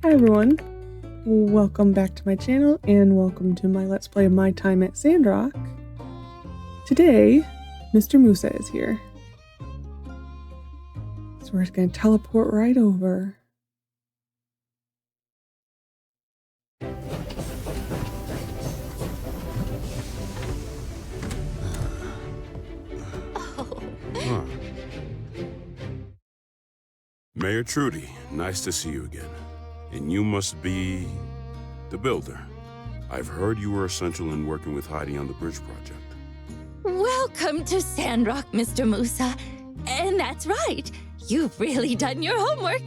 Hi everyone, welcome back to my channel and welcome to my Let's Play of my time at Sandrock. Today, Mr. Musa is here. So we're just going to teleport right over. Huh. Mayor Trudy, nice to see you again. And you must be the builder. I've heard you were essential in working with Heidi on the bridge project. Welcome to Sandrock, Mr. Musa. And that's right, you've really done your homework.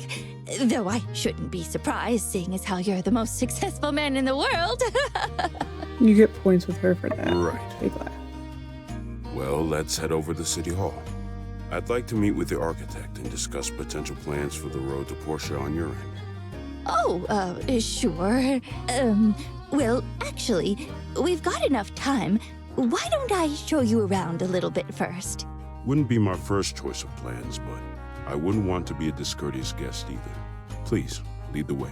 Though I shouldn't be surprised, seeing as how you're the most successful man in the world. You get points with her for that. Right. Big laugh. Well, let's head over to City Hall. I'd like to meet with the architect and discuss potential plans for the road to Portia on your end. Oh, sure. Well, actually, we've got enough time. Why don't I show you around a little bit first? Wouldn't be my first choice of plans, but I wouldn't want to be a discourteous guest either. Please, lead the way.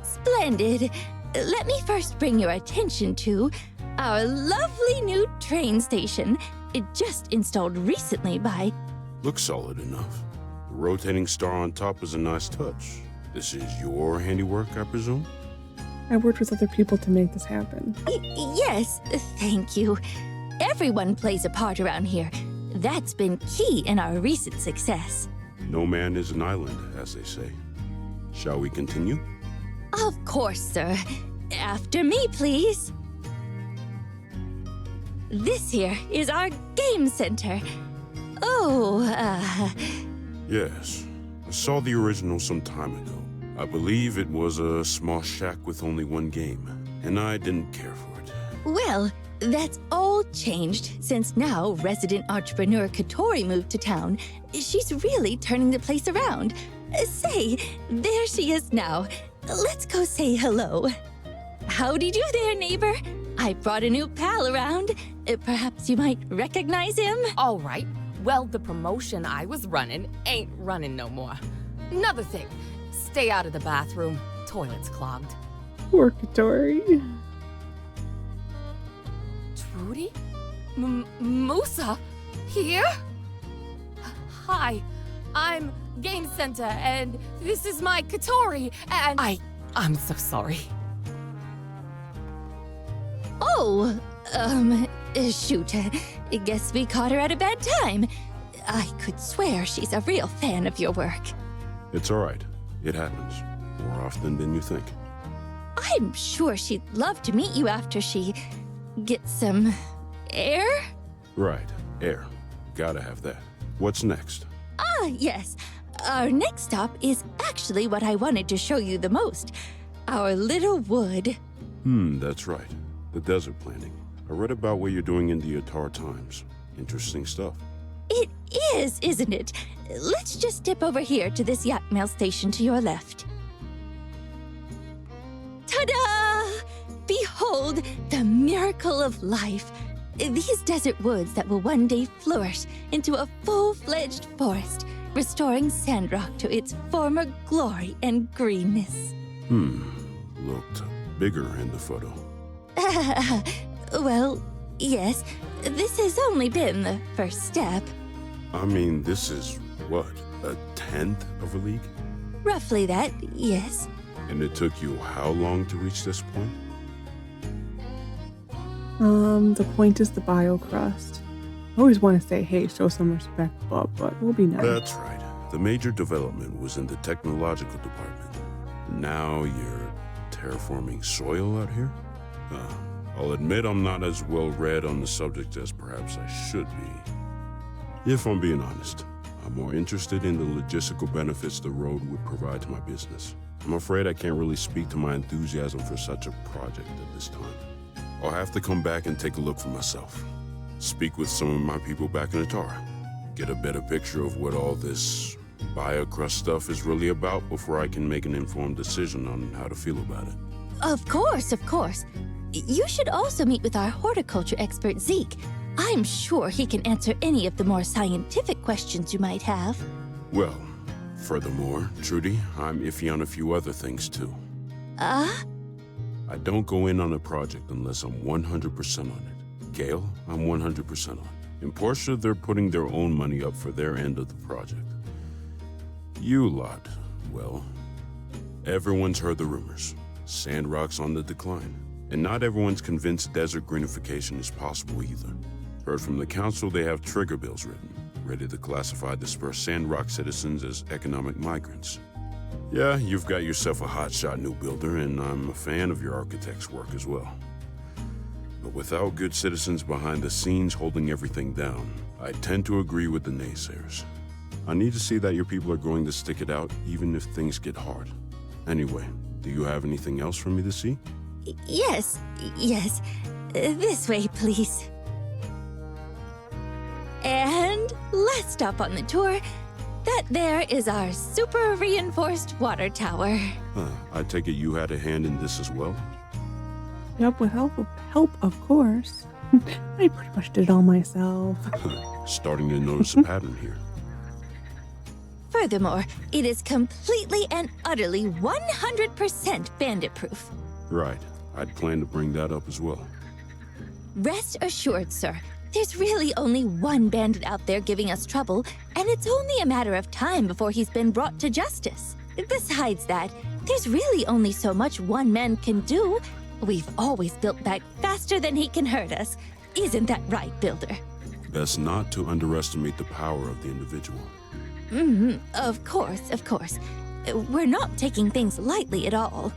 Splendid. Let me first bring your attention to our lovely new train station. It just installed recently by... Looks solid enough. The rotating star on top is a nice touch. This is your handiwork, I presume? I worked with other people to make this happen. Yes, thank you. Everyone plays a part around here. That's been key in our recent success. No man is an island, as they say. Shall we continue? Of course, sir. After me, please. This here is our game center. Oh, Yes. I saw the original some time ago. I believe it was a small shack with only one game, and I didn't care for it. Well, that's all changed since now resident entrepreneur Katori moved to town. She's really turning the place around. Say, there she is now. Let's go say hello. Howdy do there, neighbor. I brought a new pal around. Perhaps you might recognize him? All right. Well, the promotion I was running ain't running no more. Another thing, stay out of the bathroom. Toilet's clogged. Poor Katori. Trudy? Musa? Here? Hi, I'm Game Center, and this is my Katori, and I'm so sorry. Oh, shoot. I guess we caught her at a bad time. I could swear she's a real fan of your work. It's all right. It happens. More often than you think. I'm sure she'd love to meet you after she gets some air. Right. Air. Gotta have that. What's next? Ah, yes. Our next stop is actually what I wanted to show you the most. Our little wood. That's right. The desert planning. I read about what you're doing in the Atar Times. Interesting stuff. It is, isn't it? Let's just dip over here to this yak mail station to your left. Ta-da! Behold the miracle of life. These desert woods that will one day flourish into a full-fledged forest, restoring Sandrock to its former glory and greenness. Looked bigger in the photo. Well, yes. This has only been the first step. I mean, this is, what, a 10th of a league? Roughly that, yes. And it took you how long to reach this point? The point is the biocrust. I always want to say, hey, show some respect, Bob, but we'll be nice. That's right. The major development was in the technological department. Now you're terraforming soil out here? I'll admit I'm not as well read on the subject as perhaps I should be. If I'm being honest, I'm more interested in the logistical benefits the road would provide to my business. I'm afraid I can't really speak to my enthusiasm for such a project at this time. I'll have to come back and take a look for myself. Speak with some of my people back in Atar. Get a better picture of what all this biocrust stuff is really about before I can make an informed decision on how to feel about it. Of course, of course. You should also meet with our horticulture expert, Zeke. I'm sure he can answer any of the more scientific questions you might have. Well, furthermore, Trudy, I'm iffy on a few other things too. I don't go in on a project unless I'm 100% on it. Gale, I'm 100% on. In Portia, they're putting their own money up for their end of the project. You lot, well, everyone's heard the rumors. Sandrock's on the decline. And not everyone's convinced desert greenification is possible either. Heard from the council they have trigger bills written, ready to classify dispersed Sandrock citizens as economic migrants. Yeah, you've got yourself a hotshot new builder, and I'm a fan of your architect's work as well. But without good citizens behind the scenes holding everything down, I tend to agree with the naysayers. I need to see that your people are going to stick it out, even if things get hard. Anyway, do you have anything else for me to see? Yes. This way, please. And last stop on the tour, that there is our super reinforced water tower. I take it you had a hand in this as well? Yep, with help, of course. I pretty much did it all myself. Starting to notice a pattern here. Furthermore, it is completely and utterly 100% bandit-proof. Right. I'd planned to bring that up as well. Rest assured, sir, there's really only one bandit out there giving us trouble, and it's only a matter of time before he's been brought to justice. Besides that, there's really only so much one man can do. We've always built back faster than he can hurt us. Isn't that right, Builder? Best not to underestimate the power of the individual. Of course. We're not taking things lightly at all.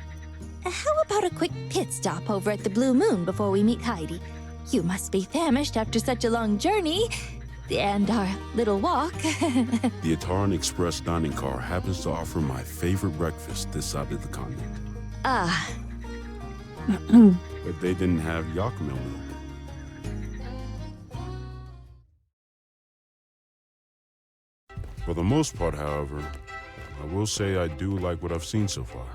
How about a quick pit stop over at the Blue Moon before we meet Heidi? You must be famished after such a long journey. And our little walk. The Ataran Express dining car happens to offer my favorite breakfast this side of the continent. But they didn't have yak milk. For the most part, however, I will say I do like what I've seen so far.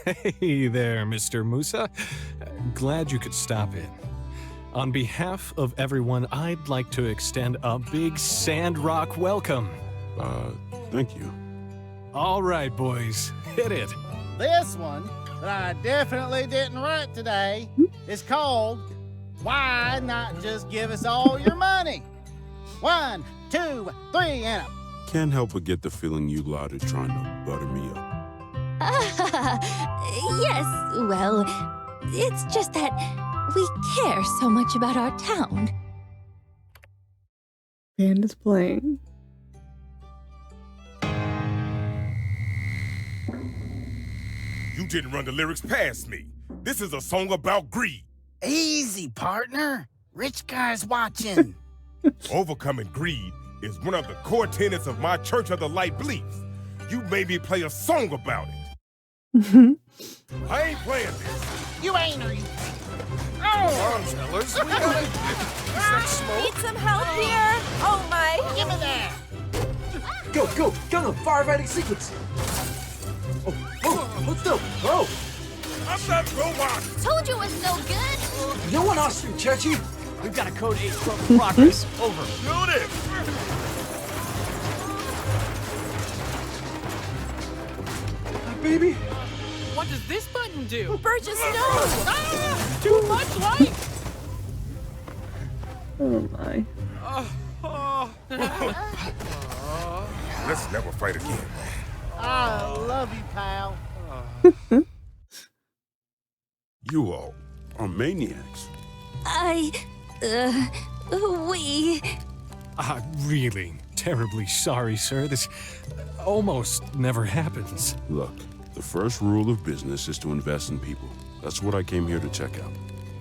Hey there, Mr. Musa. Glad you could stop in. On behalf of everyone, I'd like to extend a big Sandrock welcome. Thank you. All right, boys, hit it. This one that I definitely didn't write today is called Why Not Just Give Us All Your Money? 1, 2, 3, and up. Can't help but get the feeling you lot are trying to butter me up. Yes, well, it's just that we care so much about our town. Band is playing. You didn't run the lyrics past me. This is a song about greed. Easy, partner. Rich guy's watching. Overcoming greed is one of the core tenets of my Church of the Light beliefs. You made me play a song about it. I ain't playing this. You ain't or you Come on, fellas. We gotta... Is that smoke? Need some help here? Oh my! Give me that. Go! Gun firefighting sequence! Hold still! Oh! I'm not robot. Told you it was no good! No one asked you, Churchy! We've got a code 8 in progress. Over. Shoot it. Baby! What does this button do? Burgess, no! Too much light! Oh my. Let's never fight again. I love you, pal. You all are maniacs. We... Really terribly sorry, sir. This almost never happens. Look, the first rule of business is to invest in people. That's what I came here to check out.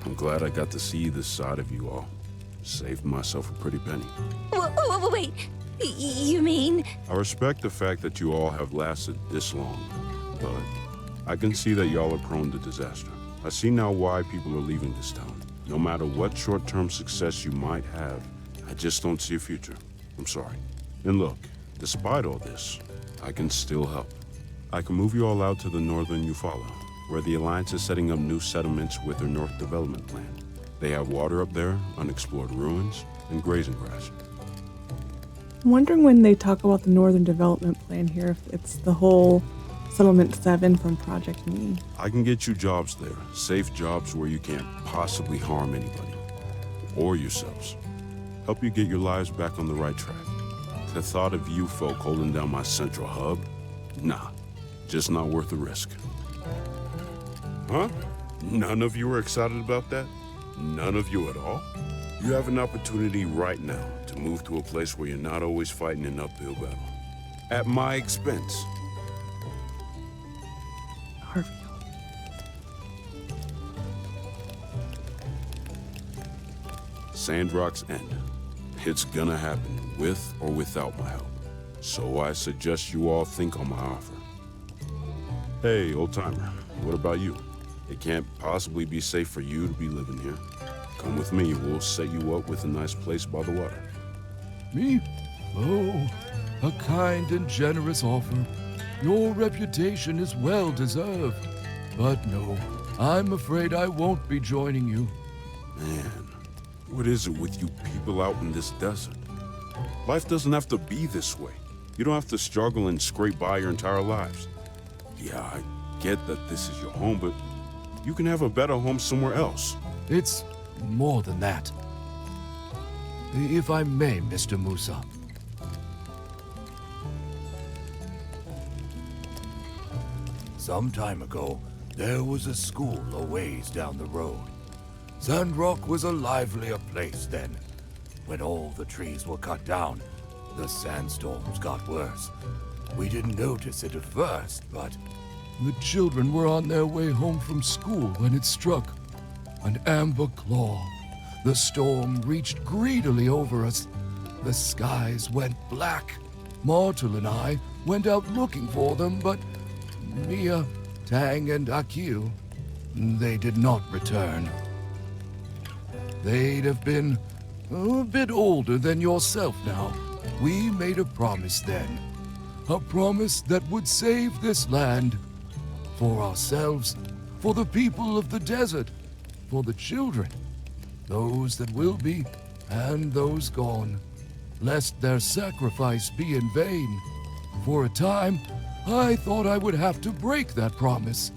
I'm glad I got to see this side of you all. Saved myself a pretty penny. Wait, you mean... I respect the fact that you all have lasted this long, but I can see that y'all are prone to disaster. I see now why people are leaving this town. No matter what short-term success you might have, I just don't see a future. I'm sorry. And look, despite all this, I can still help. I can move you all out to the northern Eufaula, where the Alliance is setting up new settlements with their North Development Plan. They have water up there, unexplored ruins, and grazing grass. I'm wondering when they talk about the Northern Development Plan here, if it's the whole Settlement 7 from Project Me. I can get you jobs there. Safe jobs where you can't possibly harm anybody. Or yourselves. Help you get your lives back on the right track. The thought of you folk holding down my central hub? Nah. Just not worth the risk. Huh? None of you are excited about that? None of you at all? You have an opportunity right now to move to a place where you're not always fighting an uphill battle. At my expense. Harvey. Sandrock's end. It's gonna happen, with or without my help. So I suggest you all think on my offer. Hey, old-timer, what about you? It can't possibly be safe for you to be living here. Come with me, we'll set you up with a nice place by the water. Me? Oh, a kind and generous offer. Your reputation is well deserved. But no, I'm afraid I won't be joining you. Man, what is it with you people out in this desert? Life doesn't have to be this way. You don't have to struggle and scrape by your entire lives. Yeah, I get that this is your home, but you can have a better home somewhere else. It's more than that. If I may, Mr. Musa. Some time ago, there was a school a ways down the road. Sandrock was a livelier place then. When all the trees were cut down, the sandstorms got worse. We didn't notice it at first, but the children were on their way home from school when it struck. An amber claw. The storm reached greedily over us. The skies went black. Martel and I went out looking for them, but Mia, Tang, and Akil, they did not return. They'd have been a bit older than yourself now. We made a promise then. A promise that would save this land. For ourselves, for the people of the desert, for the children, those that will be, and those gone, lest their sacrifice be in vain. For a time, I thought I would have to break that promise.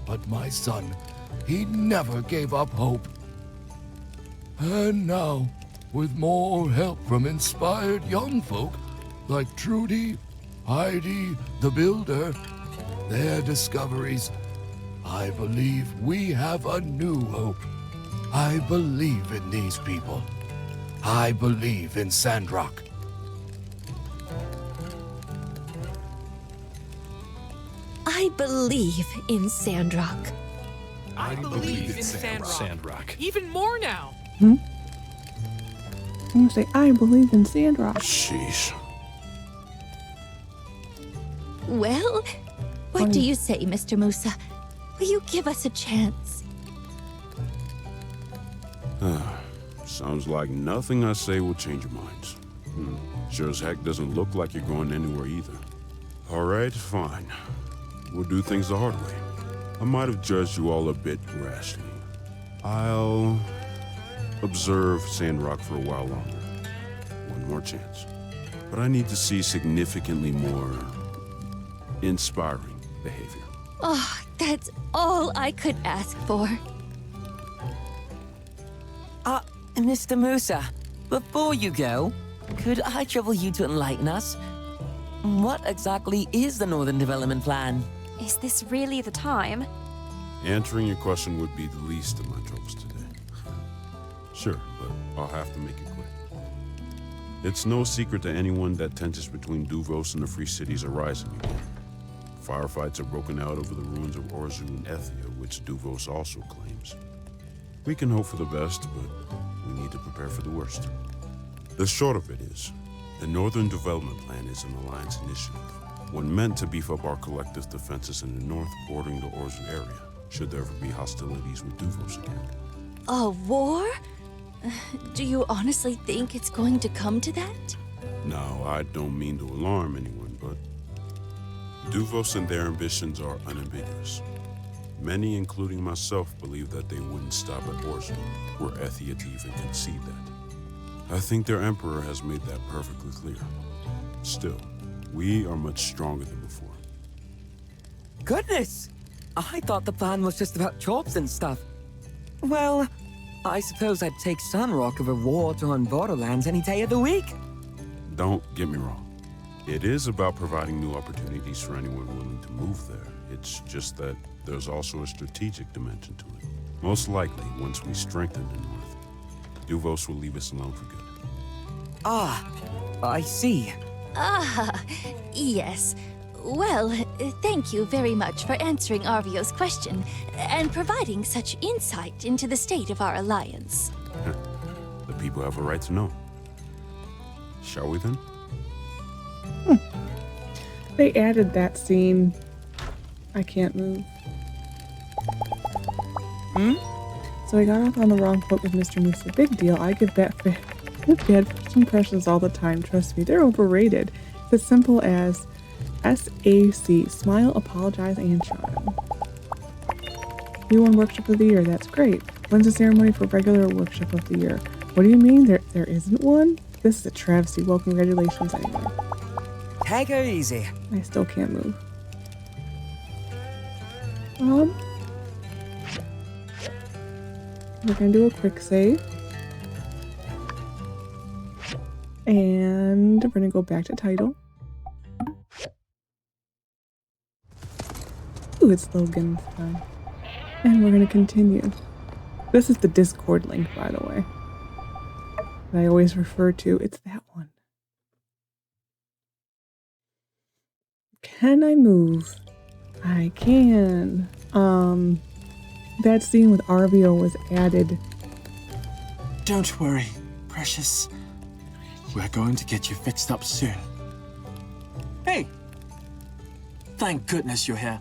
But my son, he never gave up hope. And now, with more help from inspired young folk like Trudy, Heidi, the Builder, their discoveries, I believe we have a new hope. I believe in these people. I believe in Sandrock. I believe in Sandrock. I believe in Sandrock. Even more now. I'm gonna say, I believe in Sandrock. Sheesh. Well, what do you say, Mr. Musa? Will you give us a chance? Sounds like nothing I say will change your minds. Sure as heck doesn't look like you're going anywhere either. All right, fine. We'll do things the hard way. I might have judged you all a bit rashly. I'll observe Sandrock for a while longer. One more chance. But I need to see significantly more inspiring behavior. Oh, that's all I could ask for. Mr. Musa, before you go, could I trouble you to enlighten us? What exactly is the Northern Development Plan? Is this really the time? Answering your question would be the least of my troubles today. Sure, but I'll have to make it quick. It's no secret to anyone that tensions between Duvos and the Free Cities are rising again. Firefights are broken out over the ruins of Orzu and Ethia, which Duvos also claims. We can hope for the best, but we need to prepare for the worst. The short of it is, the Northern Development Plan is an alliance initiative, one meant to beef up our collective defenses in the north bordering the Orzu area, should there ever be hostilities with Duvos again. A war? Do you honestly think it's going to come to that? Now, I don't mean to alarm anyone, but Duvos and their ambitions are unambiguous. Many, including myself, believe that they wouldn't stop at Orzu, were Ethia to even concede that. I think their emperor has made that perfectly clear. Still, we are much stronger than before. Goodness! I thought the plan was just about jobs and stuff. Well, I suppose I'd take Sandrock over war on Borderlands any day of the week. Don't get me wrong. It is about providing new opportunities for anyone willing to move there. It's just that there's also a strategic dimension to it. Most likely, once we strengthen the North, Duvos will leave us alone for good. Ah, I see. Ah, yes. Well, thank you very much for answering Arvio's question and providing such insight into the state of our alliance. The people have a right to know. Shall we then? They added that scene. I can't move. So I got off on the wrong foot with Mr. Musa. Big deal. I give bad first impressions all the time. Trust me, they're overrated. It's as simple as SAC. Smile, apologize, and charm. You won Workshop of the Year. That's great. When's the ceremony for regular Workshop of the Year? What do you mean? There isn't one? This is a travesty. Well, congratulations anyway. Take her easy. I still can't move. We're gonna do a quick save. And we're gonna go back to title. Ooh, it's Logan's time. And we're gonna continue. This is the Discord link, by the way, that I always refer to. It's that one. Can I move? I can. That scene with Arvio was added. Don't worry, precious. We're going to get you fixed up soon. Hey! Thank goodness you're here.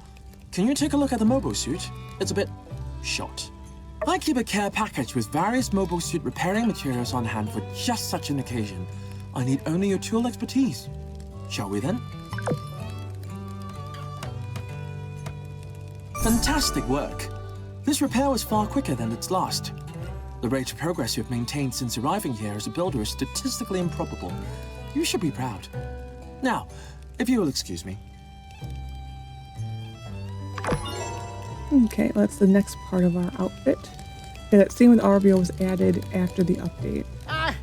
Can you take a look at the mobile suit? It's a bit short. I keep a care package with various mobile suit repairing materials on hand for just such an occasion. I need only your tool expertise. Shall we then? Fantastic work. This repair was far quicker than its last. The rate of progress you've maintained since arriving here as a builder is statistically improbable. You should be proud. Now, if you will excuse me. Okay, that's the next part of our outfit. Yeah, that scene with Arvio was added after the update. I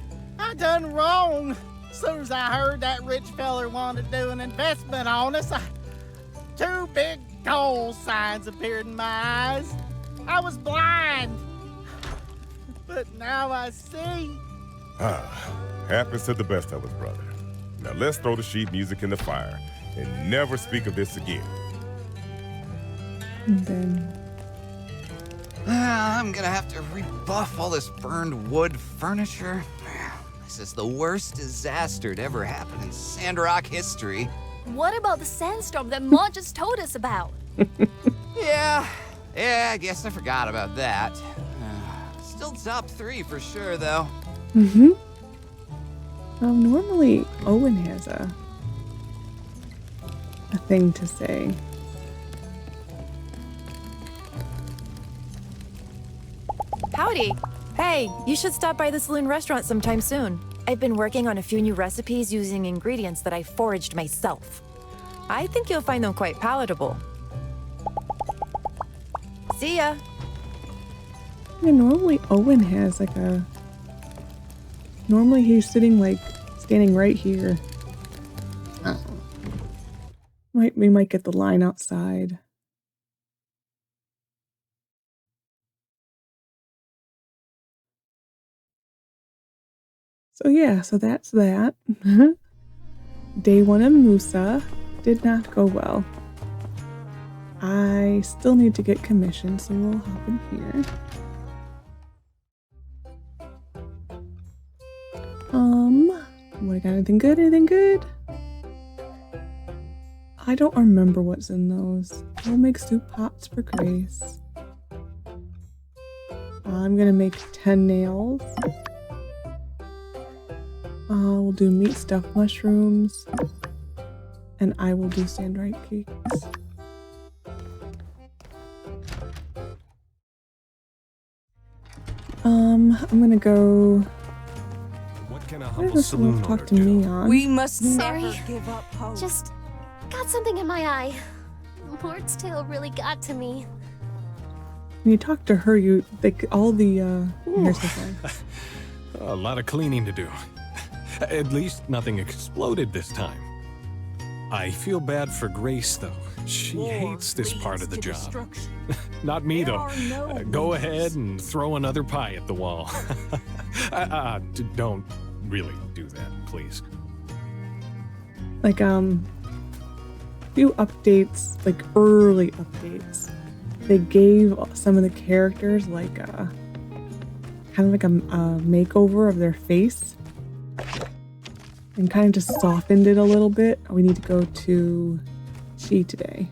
done wrong. As soon as I heard that rich feller wanted to do an investment on us, two big goal signs appeared in my eyes. I was blind, but now I see. Happens to the best of us, brother. Now let's throw the sheet music in the fire and never speak of this again. And then... I'm gonna have to rebuff all this burned wood furniture. This is the worst disaster to ever happen in Sandrock history. What about the sandstorm that Ma just told us about? Yeah, I guess I forgot about that. Still top 3 for sure, though. Normally Owen has a thing to say. Howdy. Hey, you should stop by the Saloon restaurant sometime soon. I've been working on a few new recipes using ingredients that I foraged myself. I think you'll find them quite palatable. See ya. Yeah, normally Owen has like a... Normally he's sitting like, standing right here. We might get the line outside. So yeah, so that's that. Day 1 of Musa did not go well. I still need to get commissioned, so we'll hop in here. What, I got anything good? Anything good? I don't remember what's in those. We'll make soup pots for Grace. I'm gonna make 10 nails. We'll do meat stuffed mushrooms. And I will do sandright cakes. I'm gonna go can a Why humble does saloon someone talk owner to do? me on? We must Sorry. never give up hope. Just got something in my eye. Lord's tale really got to me. When you talk to her, you like all the here's the thing. A lot of cleaning to do. At least nothing exploded this time. I feel bad for Grace, though. She hates this part of the job. Not me, though. Go ahead and throw another pie at the wall. Don't really do that, please. Like few updates, like early updates, they gave some of the characters like kind of like a makeover of their face and kind of just softened it a little bit. We need to go to She today.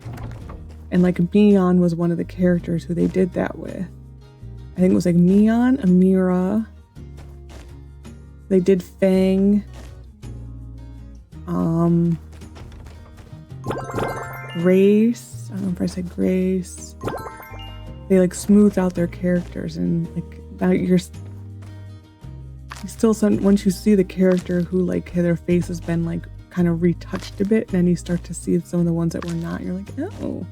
And like Neon was one of the characters who they did that with. I think it was like Neon, Amira. They did Fang. Grace. I don't know if I said Grace. They like smoothed out their characters and like now you're still once you see the character who like their face has been like kind of retouched a bit, then you start to see some of the ones that were not. You're like, oh,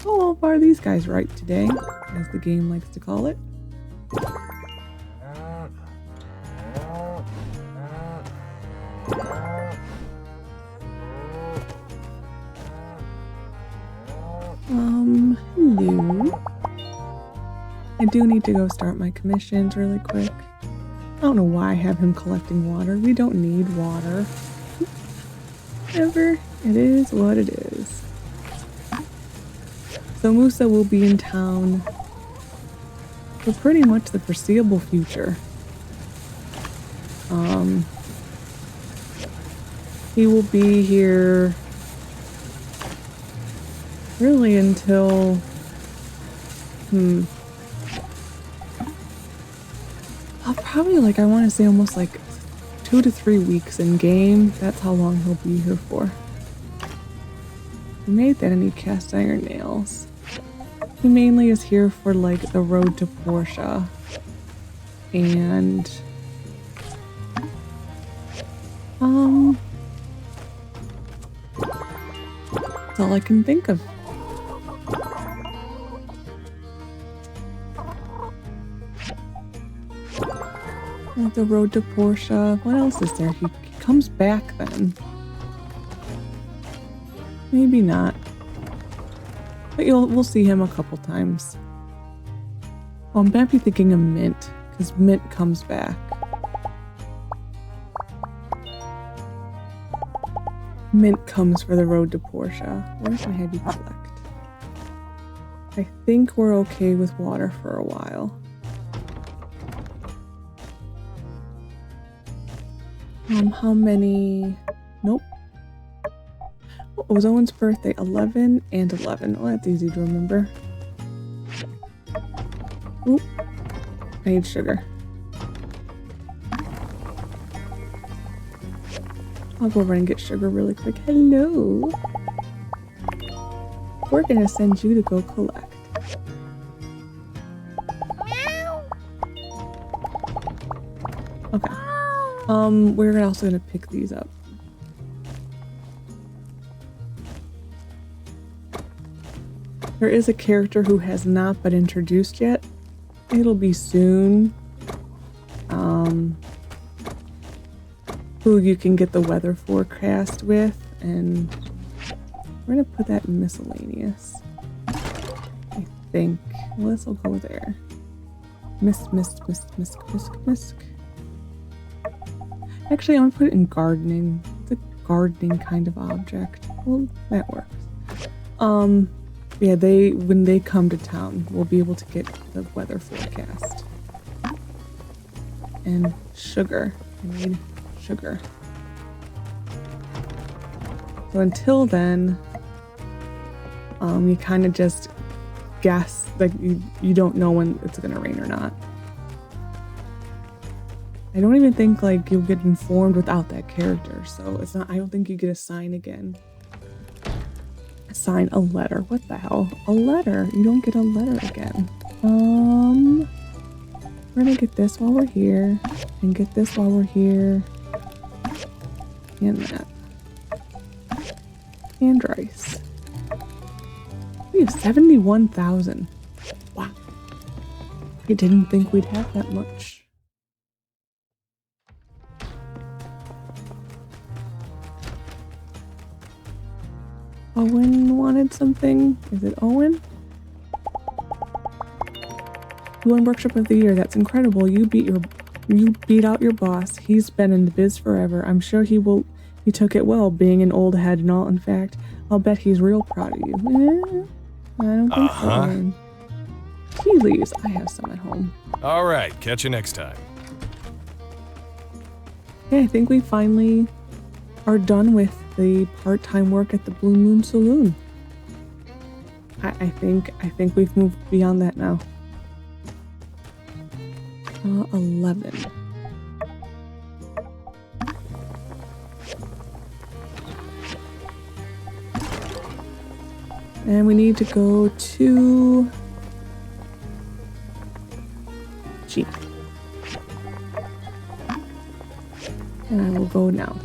how far are these guys right today, as the game likes to call it. Hello. I do need to go start my commissions really quick. I don't know why I have him collecting water. We don't need water. Whatever. It is what it is. So Musa will be in town for pretty much the foreseeable future. He will be here really until I'll probably like I want to say almost like 2 to 3 weeks in game. That's how long he'll be here for. He made that any cast iron nails. He mainly is here for like the road to Portia and that's all I can think of. Like the road to Portia. What else is there? He comes back then. Maybe not. But we'll see him a couple times. Oh, I'm happy thinking of Mint, because Mint comes back. Mint comes for the road to Portia. Where's my heavy collect? I think we're okay with water for a while. How many? Nope. What was Owen's birthday? 11 and 11. Oh, that's easy to remember. Oop. I need sugar. I'll go over and get sugar really quick. Hello. We're gonna send you to go collect. Okay. We're also gonna pick these up. There is a character who has not been introduced yet. It'll be soon. Who you can get the weather forecast with, and we're gonna put that in miscellaneous. I think. Well, this will go there. Misk. Actually, I'm gonna put it in gardening. It's a gardening kind of object. Well, that works. Yeah, when they come to town, we'll be able to get the weather forecast. And sugar. I need sugar. So until then, you kind of just guess, like you don't know when it's gonna rain or not. I don't even think like you'll get informed without that character, so it's not. I don't think you get a sign again. Assign a letter. What the hell? A letter? You don't get a letter again. We're gonna get this while we're here, and get this while we're here. And that. And rice. We have 71,000. Wow. I didn't think we'd have that much. Owen wanted something. Is it Owen? You won Workshop of the Year. That's incredible. You beat out your boss. He's been in the biz forever. I'm sure he took it well, being an old head and all. In fact, I'll bet he's real proud of you. I don't think so. Owen. Tea leaves. I have some at home. All right, catch you next time. Yeah, I think we finally are done with the part-time work at the Blue Moon Saloon. I think we've moved beyond that now. 11. And we need to go to G. And I will go now.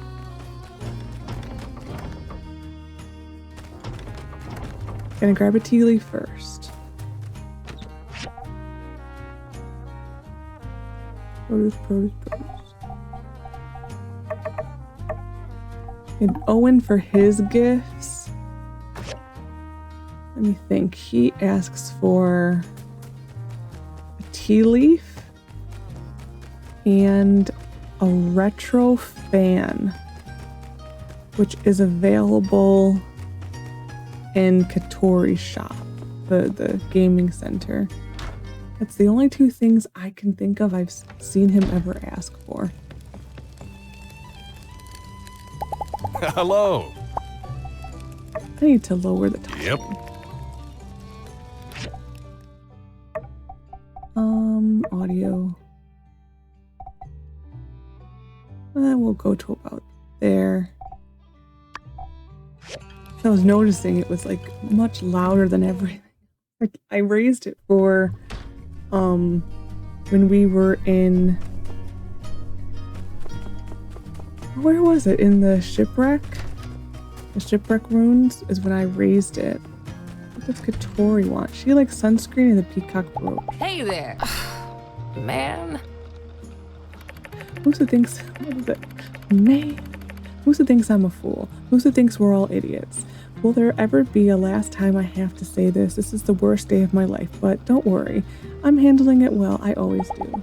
Gonna grab a tea leaf first. Produce. And Owen for his gifts. Let me think. He asks for a tea leaf and a retro fan, which is available in Katori's shop, the gaming center. That's the only two things I can think of I've seen him ever ask for. Hello. I need to lower the top. Yep. Audio. We'll go to about there. I was noticing it was like much louder than everything. Like I raised it for when we were in, where was it? In the shipwreck? The shipwreck ruins is when I raised it. What does Katori want? She likes sunscreen and the peacock brooch. Hey there. Man. Musa thinks, what is it? Man. Musa thinks I'm a fool. Musa thinks we're all idiots. Will there ever be a last time I have to say this? This is the worst day of my life, but don't worry. I'm handling it well. I always do.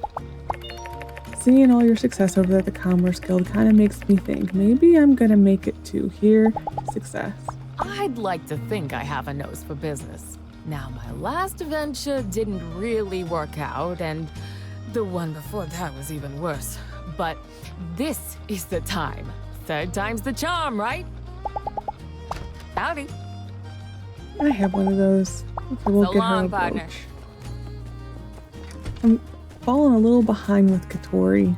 Seeing all your success over at the Commerce Guild kind of makes me think maybe I'm gonna make it too. Here, success. I'd like to think I have a nose for business. Now, my last venture didn't really work out, and the one before that was even worse. But this is the time. Third time's the charm, right? Howdy. I have one of those. Okay, we'll So get long, her a partner. brooch. I'm falling a little behind with Katori.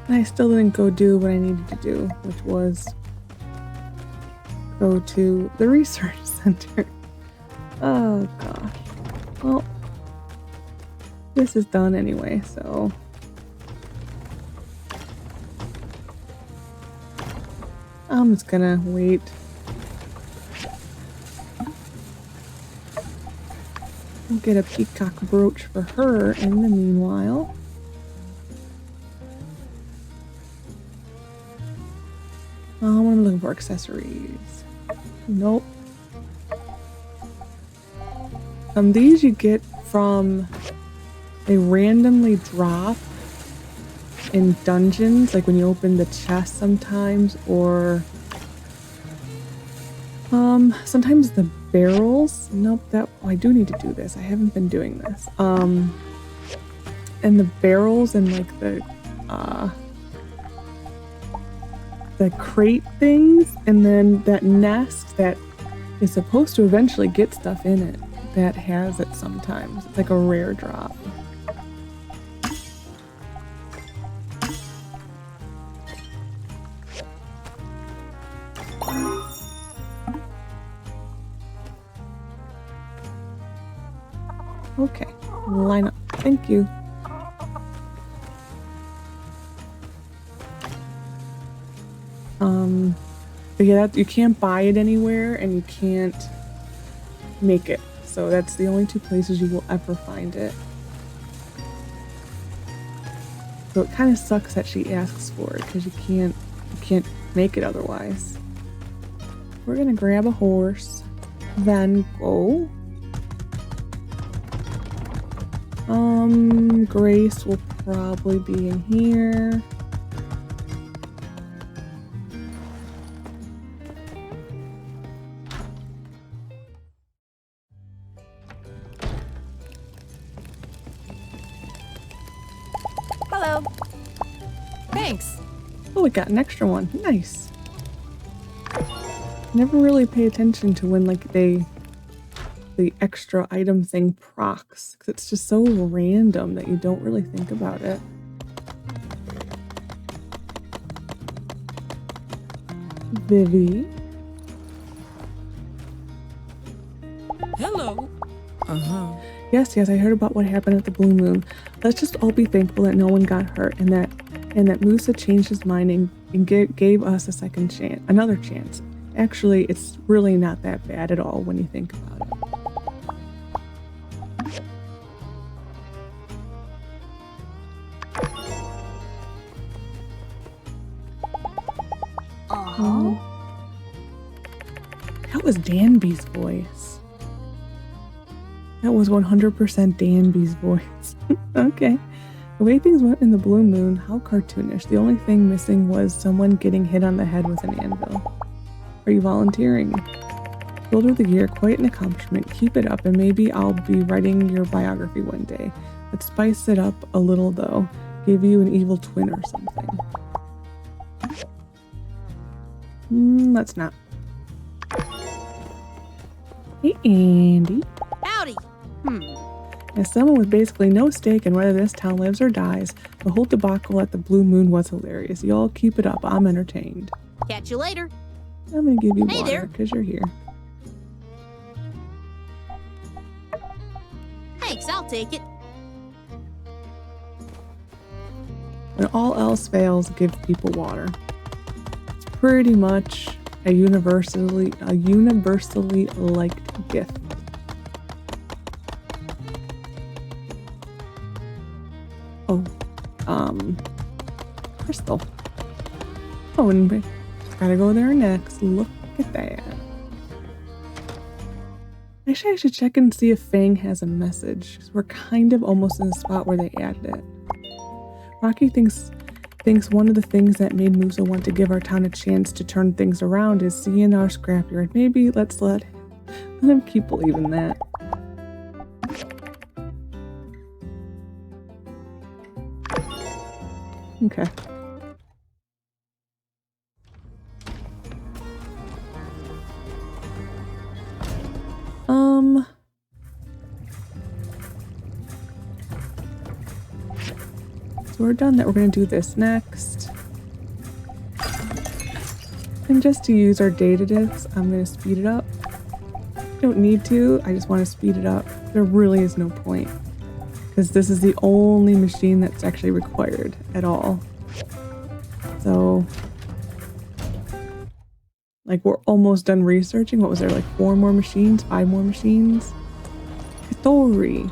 And I still didn't go do what I needed to do, which was go to the research center. Oh gosh. Well, this is done anyway, so I'm just gonna wait. We'll get a peacock brooch for her in the meanwhile. What am I looking for? Accessories. Nope. These you get from, they randomly drop in dungeons, like when you open the chest sometimes, or sometimes the barrels. Nope, I do need to do this. I haven't been doing this. And the barrels and like the crate things, and then that nest that is supposed to eventually get stuff in it that has it sometimes. It's like a rare drop. Okay, line up. Thank you. But yeah, you can't buy it anywhere and you can't make it. So that's the only two places you will ever find it. So it kind of sucks that she asks for it because you can't make it otherwise. We're gonna grab a horse, then go. Grace will probably be in here. Hello. Thanks. Oh, we got an extra one. Nice. Never really pay attention to when like the extra item thing procs, because it's just so random that you don't really think about it. Vivi. Hello. Yes, I heard about what happened at the Blue Moon. Let's just all be thankful that no one got hurt and that Musa changed his mind and gave us a second chance, another chance. Actually, it's really not that bad at all when you think about it. That was Danby's voice. That was 100% Danby's voice. Okay. The way things went in the Blue Moon, how cartoonish. The only thing missing was someone getting hit on the head with an anvil. Are you volunteering? Builder of the Year, quite an accomplishment. Keep it up and maybe I'll be writing your biography one day. Let's spice it up a little though. Give you an evil twin or something. Let's not. Hey, Andy. Howdy. As someone with basically no stake in whether this town lives or dies, the whole debacle at the Blue Moon was hilarious. Y'all keep it up. I'm entertained. Catch you later. I'm gonna give you Hey water there. because you're here. Thanks, I'll take it. When all else fails, give people water. It's pretty much a universally liked gift. Crystal. Oh, and gotta go there next. Look at that. Actually, I should check and see if Fang has a message. 'Cause we're kind of almost in the spot where they added it. Rocky thinks one of the things that made Musa want to give our town a chance to turn things around is seeing our scrapyard. Maybe let's let him keep believing that. Okay. So we're done that. We're going to do this next. And just to use our data diffs, I'm going to speed it up. Don't need to, I just want to speed it up. There really is no point, because this is the only machine that's actually required at all. So, like, we're almost done researching. What was there, like 4 more machines? 5 more machines? Story.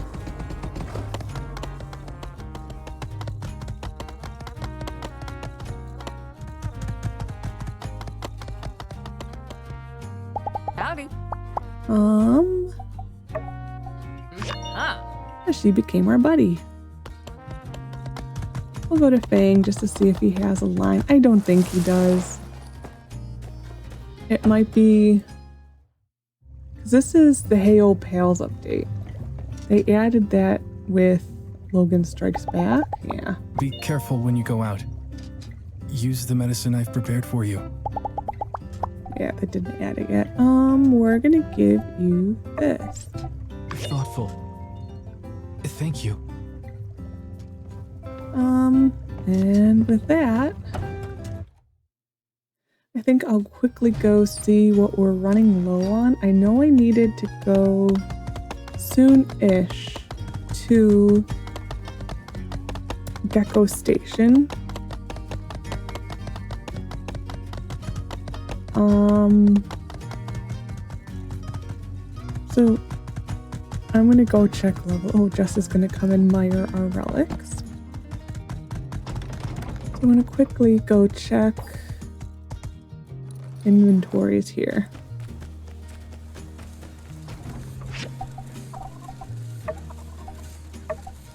Howdy. She became our buddy. We'll go to Fang just to see if he has a line. I don't think he does. It might be... because this is the Hey Old Pals update. They added that with Logan Strikes Back. Yeah. Be careful when you go out. Use the medicine I've prepared for you. Yeah, they didn't add it yet. We're gonna give you this. Thoughtful. Thank you. And with that, I think I'll quickly go see what we're running low on. I know I needed to go soon-ish to Gecko Station. So I'm gonna go check level. Oh, Jess is gonna come admire our relics. So I'm gonna quickly go check inventories here.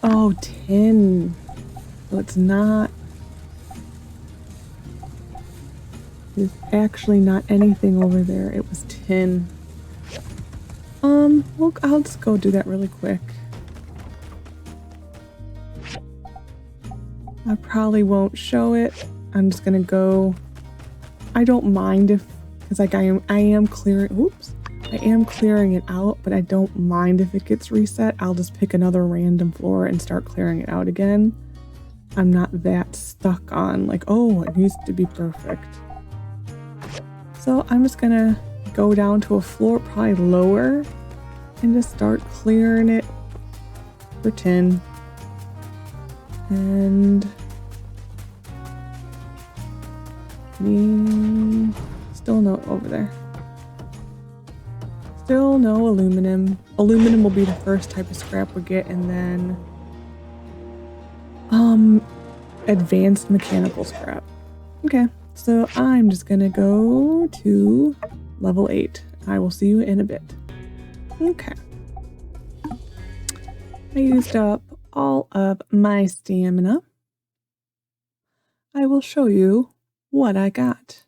Oh, tin. So it's not. There's actually not anything over there. It was tin. Well, I'll just go do that really quick. I probably won't show it. I'm just gonna go. I don't mind if, because like I am clearing. Oops. I am clearing it out, but I don't mind if it gets reset. I'll just pick another random floor and start clearing it out again. I'm not that stuck on like, oh, it needs to be perfect. So I'm just gonna go down to a floor probably lower and just start clearing it for tin. And still no over there. Still no aluminum. Aluminum will be the first type of scrap we get, and then advanced mechanical scrap. Okay, so I'm just gonna go to level 8. I will see you in a bit. Okay. I used up all of my stamina. I will show you what I got.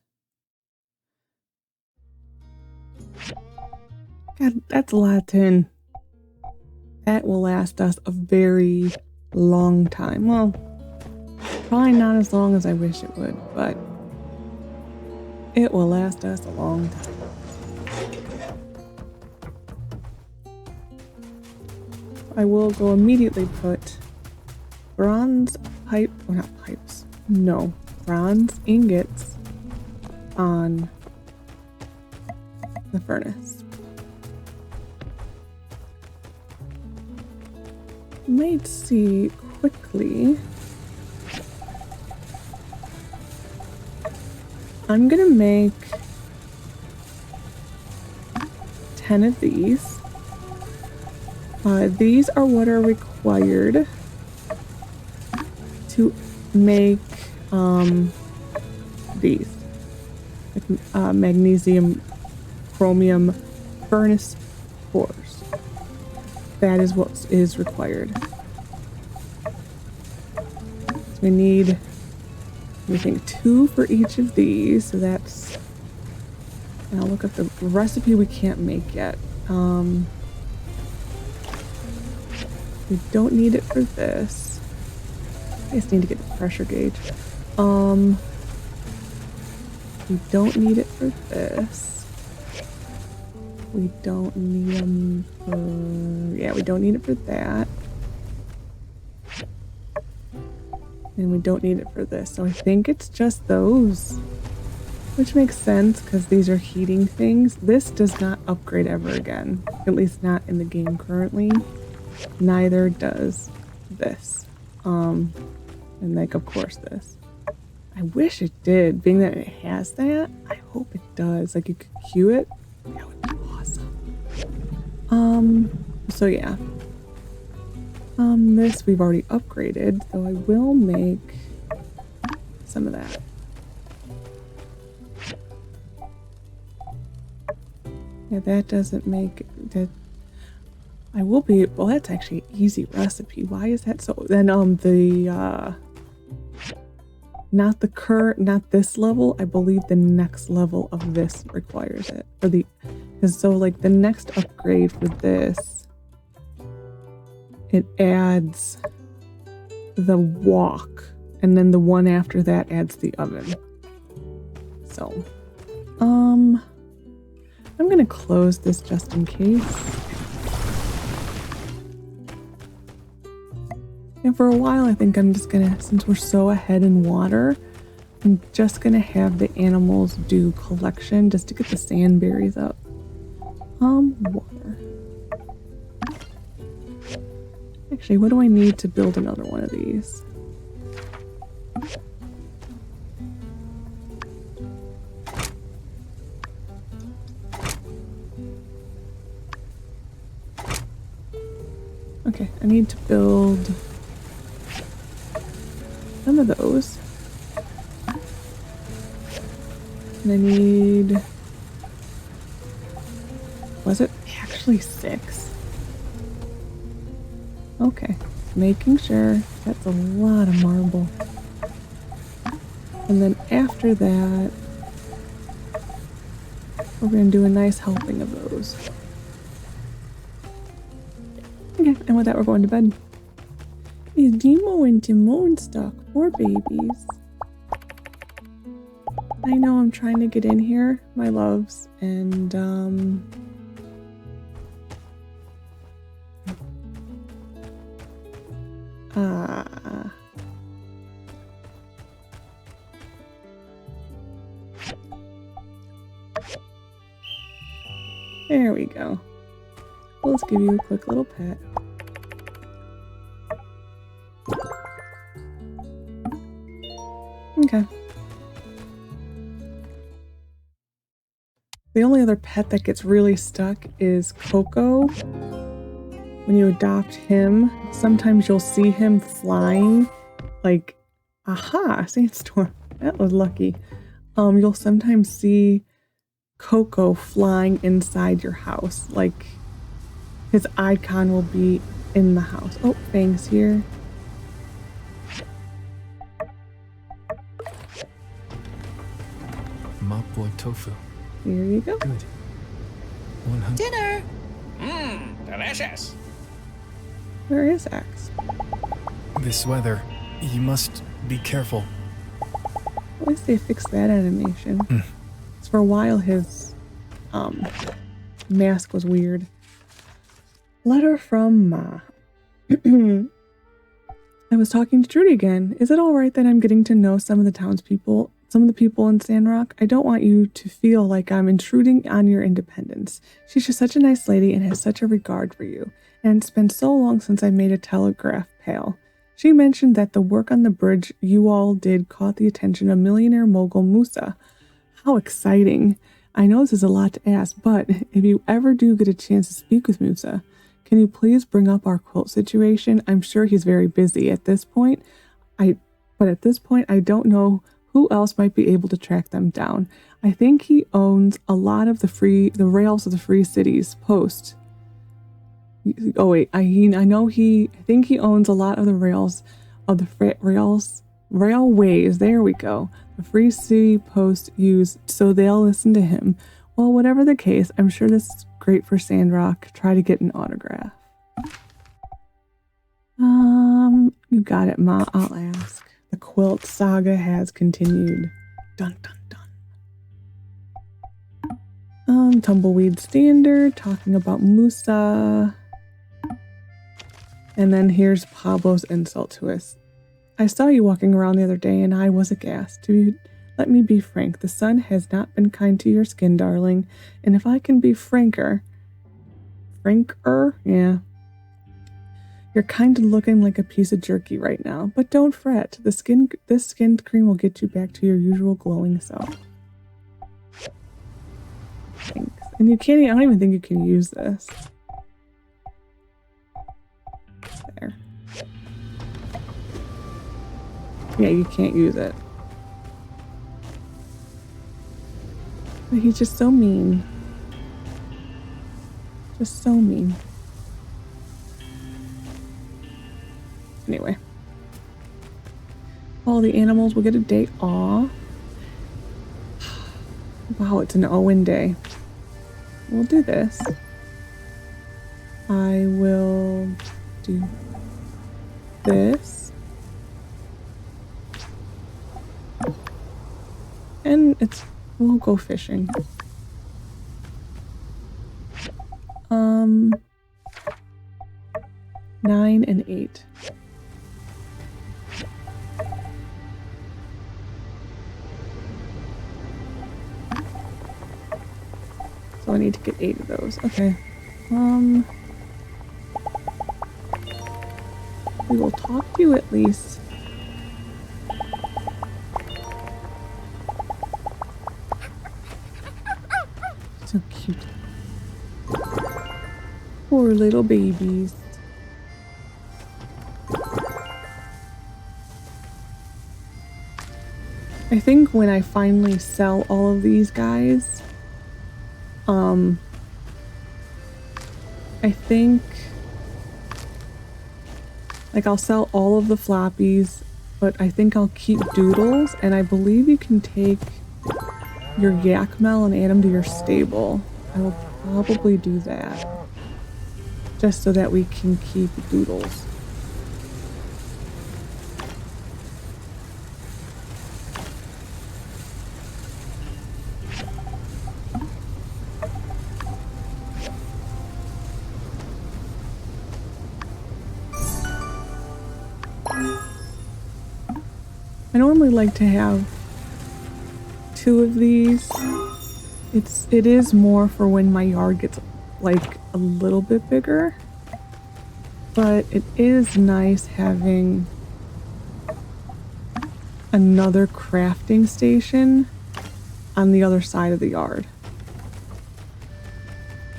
God, that's a lot of tin. That will last us a very long time. Well, probably not as long as I wish it would, but it will last us a long time. I will go immediately put bronze pipe, or not pipes, no, bronze ingots on the furnace. Might see quickly. I'm gonna make 10 of these. These are what are required to make these magnesium chromium furnace cores. That is what is required. So we need, I think, 2 for each of these. So that's, and I'll look up the recipe we can't make yet. We don't need it for this. I just need to get the pressure gauge. We don't need it for this. We don't need them for... Yeah, we don't need it for that. And we don't need it for this. So I think it's just those. Which makes sense, because these are heating things. This does not upgrade ever again. At least not in the game currently. Neither does this. And like, of course, this. I wish it did, being that it has that. I hope it does. Like, you could queue it. That would be awesome. So yeah. This we've already upgraded, so I will make some of that. Yeah, that doesn't make that. I will be, well, that's actually an easy recipe. Why is that so? Then, not this level, I believe the next level of this requires it. For the, because so like the next upgrade for this, it adds the wok, and then the one after that adds the oven. So, I'm gonna close this just in case. And for a while, I think I'm just gonna, since we're so ahead in water, I'm just gonna have the animals do collection just to get the sandberries up. Water. Actually, what do I need to build another one of these? Okay, I need to build some of those. And I need... Was it actually 6? Okay, making sure. That's a lot of marble. And then after that, we're going to do a nice helping of those. Okay, and with that, we're going to bed. Is Demo and Timon stuck? Poor babies. I know I'm trying to get in here, my loves, and there we go. Let's give you a quick little pet. Okay. The only other pet that gets really stuck is Coco. When you adopt him, sometimes you'll see him flying, like, aha, sandstorm. That was lucky. You'll sometimes see Coco flying inside your house, like his icon will be in the house. Oh, Fang's here. Mop boy tofu. Here you go. Good. 100. Dinner! Delicious. Where is X? This weather, you must be careful. At least they fixed that animation. Because for a while his mask was weird. Letter from Ma. I was talking to Trudy again. Is it alright that I'm getting to know some of the townspeople, some of the people in Sandrock? I don't want you to feel like I'm intruding on your independence. She's just such a nice lady and has such a regard for you. And it's been so long since I made a telegraph pail. She mentioned that the work on the bridge you all did caught the attention of millionaire mogul Musa. How exciting. I know this is a lot to ask, but if you ever do get a chance to speak with Musa, can you please bring up our quilt situation? I'm sure he's very busy at this point. But at this point, I don't know who else might be able to track them down. I think he owns a lot of the rails of the Free Cities Post. Oh wait, I think he owns a lot of the rails of the railways. There we go. The Free City Post use, so they'll listen to him. Well, whatever the case, I'm sure this is great for Sandrock. Try to get an autograph. You got it, Ma. I'll ask. The quilt saga has continued. Dun dun dun. Tumbleweed Standard talking about Musa. And then here's Pablo's insult to us. I saw you walking around the other day and I was aghast. Let me be frank. The sun has not been kind to your skin, darling. And if I can be franker, yeah. You're kind of looking like a piece of jerky right now, but don't fret. This skin cream will get you back to your usual glowing self. Thanks. And I don't even think you can use this. There. Yeah, you can't use it. But he's just so mean. Just so mean. Anyway. All the animals will get a day off. Wow, it's an Owen day. We'll do this. I will do this. And we'll go fishing. 9 and 8. So I need to get 8 of those. Okay. We will talk to you at least. So cute. Poor little babies. I think when I finally sell all of these guys, I think like I'll sell all of the floppies, but I think I'll keep Doodles, and I believe you can take your Yakmel and add them to your stable. I will probably do that, just so that we can keep Doodles. I normally like to have 2 of these. It is more for when my yard gets like a little bit bigger, but it is nice having another crafting station on the other side of the yard.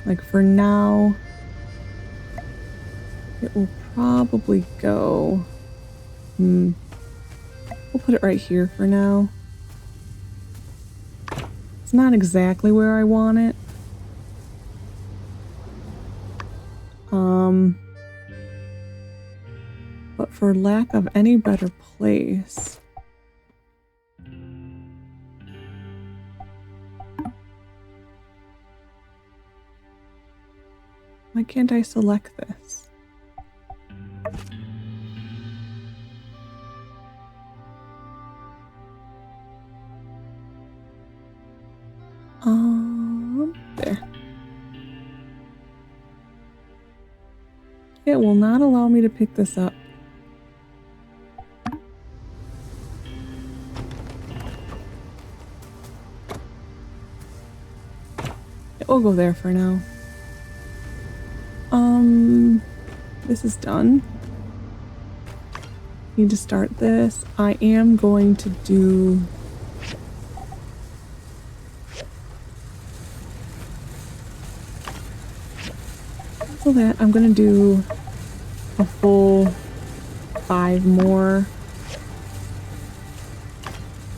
Like for now, it will probably go, we'll put it right here for now. It's not exactly where I want it. But for lack of any better place, why can't I select this? There. It will not allow me to pick this up. It will go there for now. This is done. Need to start this. I am going to do for that. I'm gonna do a full 5 more,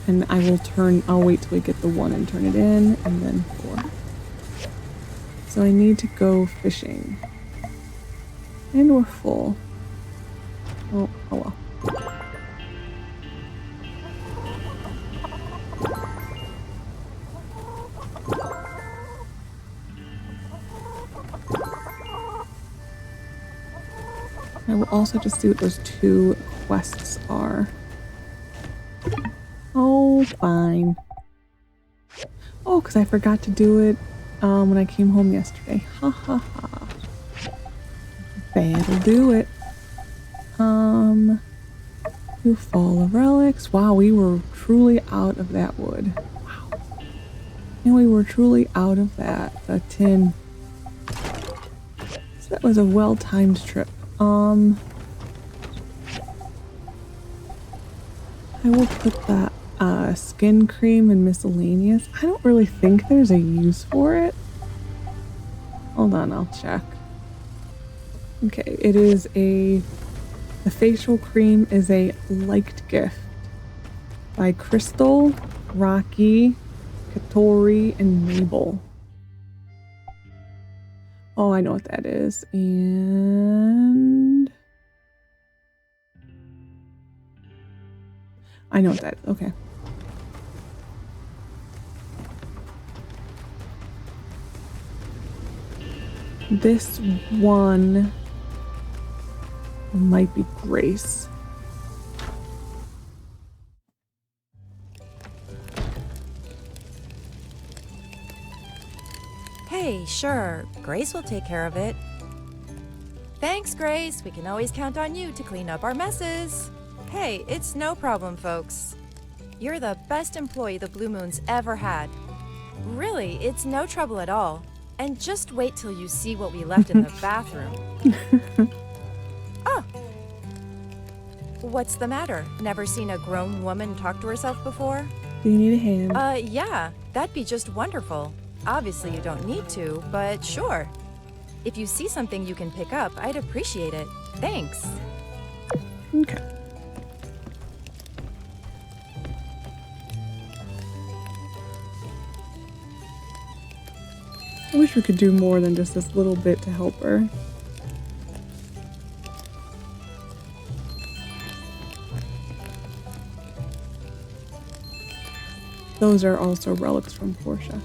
and I'll wait till we get the 1 and turn it in, and then 4. So I need to go fishing. And we're full. Oh well. I will also just see what those 2 quests are. Oh, fine. Oh, because I forgot to do it when I came home yesterday. Ha ha ha. That'll do it. You fall of relics. Wow, we were truly out of that wood. Wow. And we were truly out of that. The tin. So that was a well-timed trip. I will put the skin cream in miscellaneous. I don't really think there's a use for it. Hold on, I'll check. Okay, it is the facial cream is a liked gift by Crystal, Rocky, Katori, and Mabel. Oh, I know what that is. And I know what that is. Okay. This one might be Grace. Hey, sure. Grace will take care of it. Thanks, Grace. We can always count on you to clean up our messes. Hey, it's no problem, folks. You're the best employee the Blue Moon's ever had. Really, it's no trouble at all. And just wait till you see what we left in the bathroom. Oh, What's the matter? Never seen a grown woman talk to herself before? Do you need a hand? Yeah, that'd be just wonderful. Obviously you don't need to, but sure. If you see something you can pick up, I'd appreciate it. Thanks. Okay. I wish we could do more than just this little bit to help her. Those are also relics from Portia.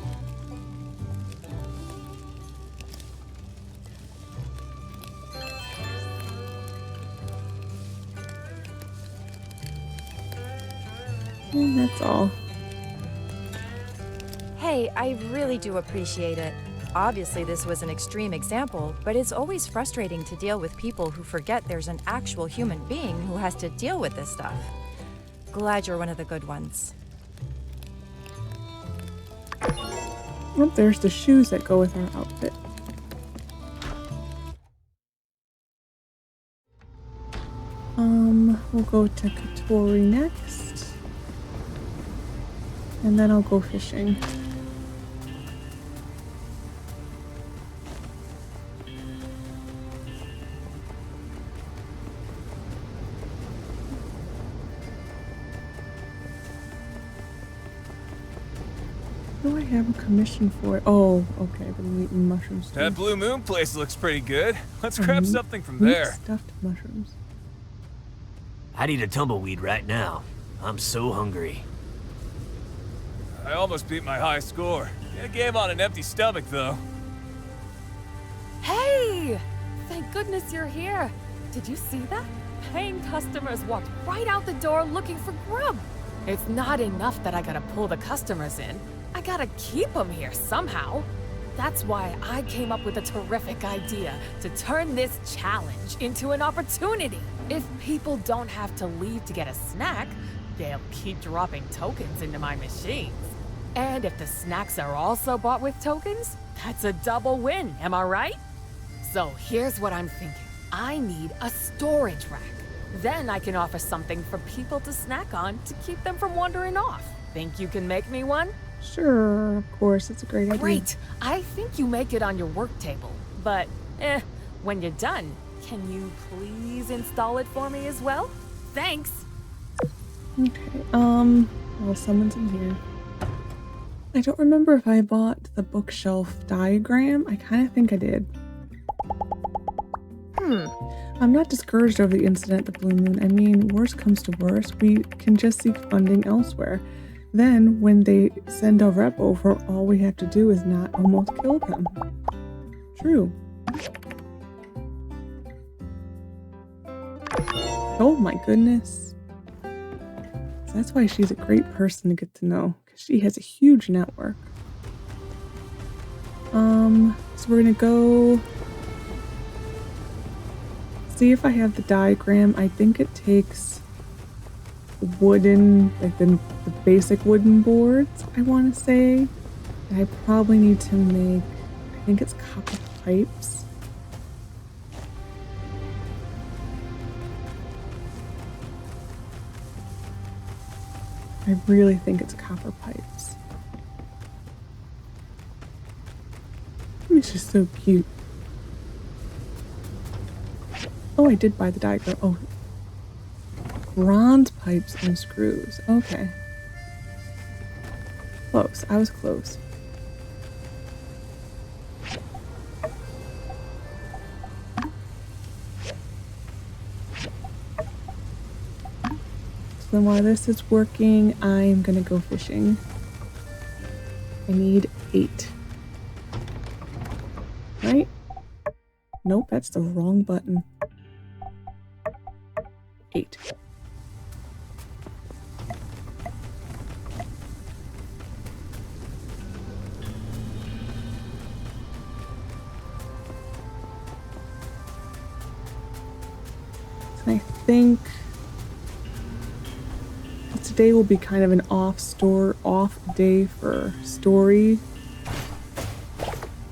And that's all. Hey, I really do appreciate it. Obviously, this was an extreme example, but it's always frustrating to deal with people who forget there's an actual human being who has to deal with this stuff. Glad you're one of the good ones. Oh, there's the shoes that go with our outfit. We'll go to Katori next. And then I'll go fishing. What do I have a commission for it? Oh, okay, the meat and mushrooms. That Blue Moon place looks pretty good. Let's grab something from there. Stuffed mushrooms. I'd eat a tumbleweed right now. I'm so hungry. I almost beat my high score. Get a game on an empty stomach, though. Hey! Thank goodness you're here. Did you see that? Paying customers walked right out the door looking for grub. It's not enough that I gotta pull the customers in. I gotta keep them here somehow. That's why I came up with a terrific idea to turn this challenge into an opportunity. If people don't have to leave to get a snack, they'll keep dropping tokens into my machines. And if the snacks are also bought with tokens, that's a double win, am I right? So here's what I'm thinking. I need a storage rack. Then I can offer something for people to snack on to keep them from wandering off. Think you can make me one? Sure, of course, it's a great idea. Great! I think you make it on your work table. But, when you're done, can you please install it for me as well? Thanks! Okay, well, someone's in here. I don't remember if I bought the bookshelf diagram. I kind of think I did. I'm not discouraged over the incident at the Blue Moon. I mean, worst comes to worst, we can just seek funding elsewhere. Then, when they send a rep over, all we have to do is not almost kill them. True. Oh my goodness. That's why she's a great person to get to know, because she has a huge network. So we're gonna go see if I have the diagram. I think it takes wooden, like the basic wooden boards, I want to say. And I probably need to make, I think it's copper pipes. I really think it's copper pipes. It's just so cute. Oh, I did buy the diagram. Oh, bronze pipes and screws. Okay. Close. I was close. So then while this is working, I'm gonna go fishing. I need 8. Right? Nope, that's the wrong button. 8. And I think today will be kind of an off day for story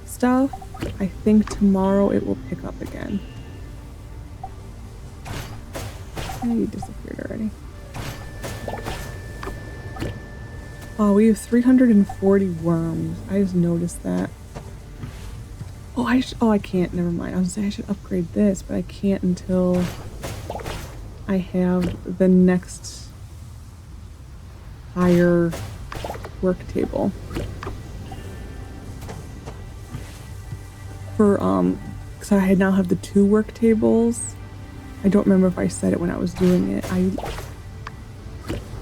stuff. I think tomorrow it will pick up again. He disappeared already. Oh, we have 340 worms. I just noticed that. Oh, I can't. Never mind. I was gonna say I should upgrade this, but I can't until I have the next higher work table. Because I now have the 2 work tables. I don't remember if I said it when I was doing it.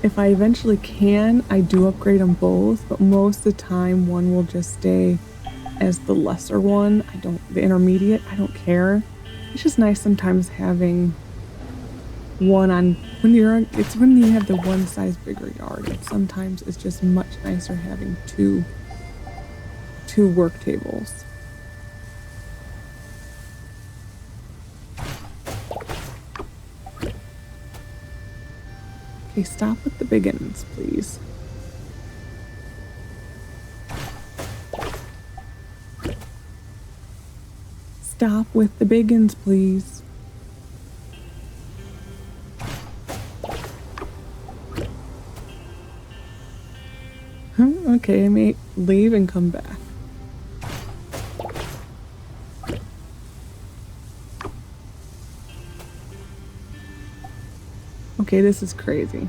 If I eventually can, I do upgrade them both, but most of the time one will just stay as the lesser one. The intermediate, I don't care. It's just nice sometimes having one on, when you have the one size bigger yard, and sometimes it's just much nicer having two work tables. Okay, stop with the biggins, please. Stop with the biggins, please. Okay, I may leave and come back. Okay, this is crazy.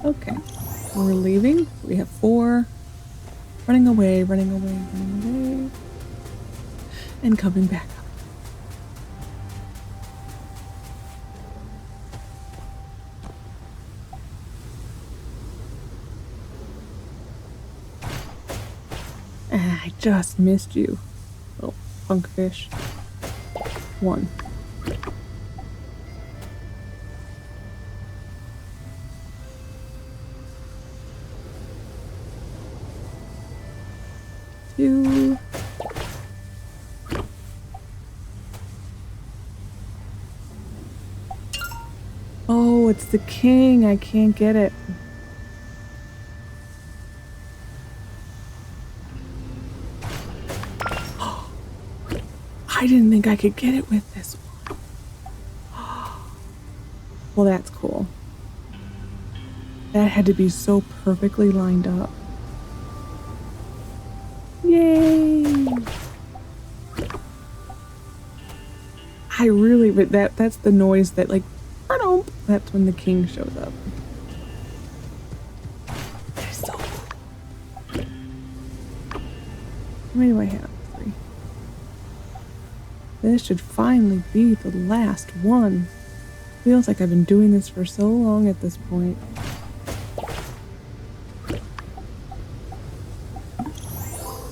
Okay, we're leaving. We have 4. Running away, running away, running away. And coming back up. I just missed you, little punkfish. 1. Two. Oh, it's the king. I can't get it. I didn't think I could get it with this one. Well, that's cool. That had to be so perfectly lined up. Yay! But that's the noise that, like, that's when the king shows up. That is so cool. How many do I have? 3. This should finally be the last one. Feels like I've been doing this for so long at this point.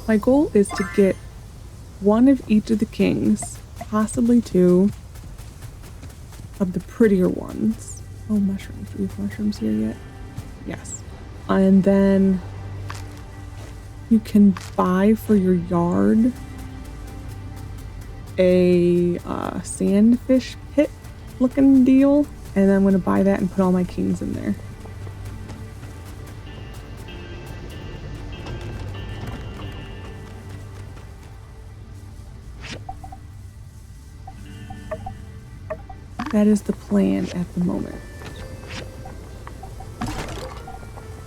My goal is to get 1 of each of the kings, possibly 2 of the prettier ones. Oh, mushrooms. Do we have mushrooms here yet? Yes. And then you can buy for your yard a sandfish pit looking deal. And I'm going to buy that and put all my kings in there. That is the plan at the moment.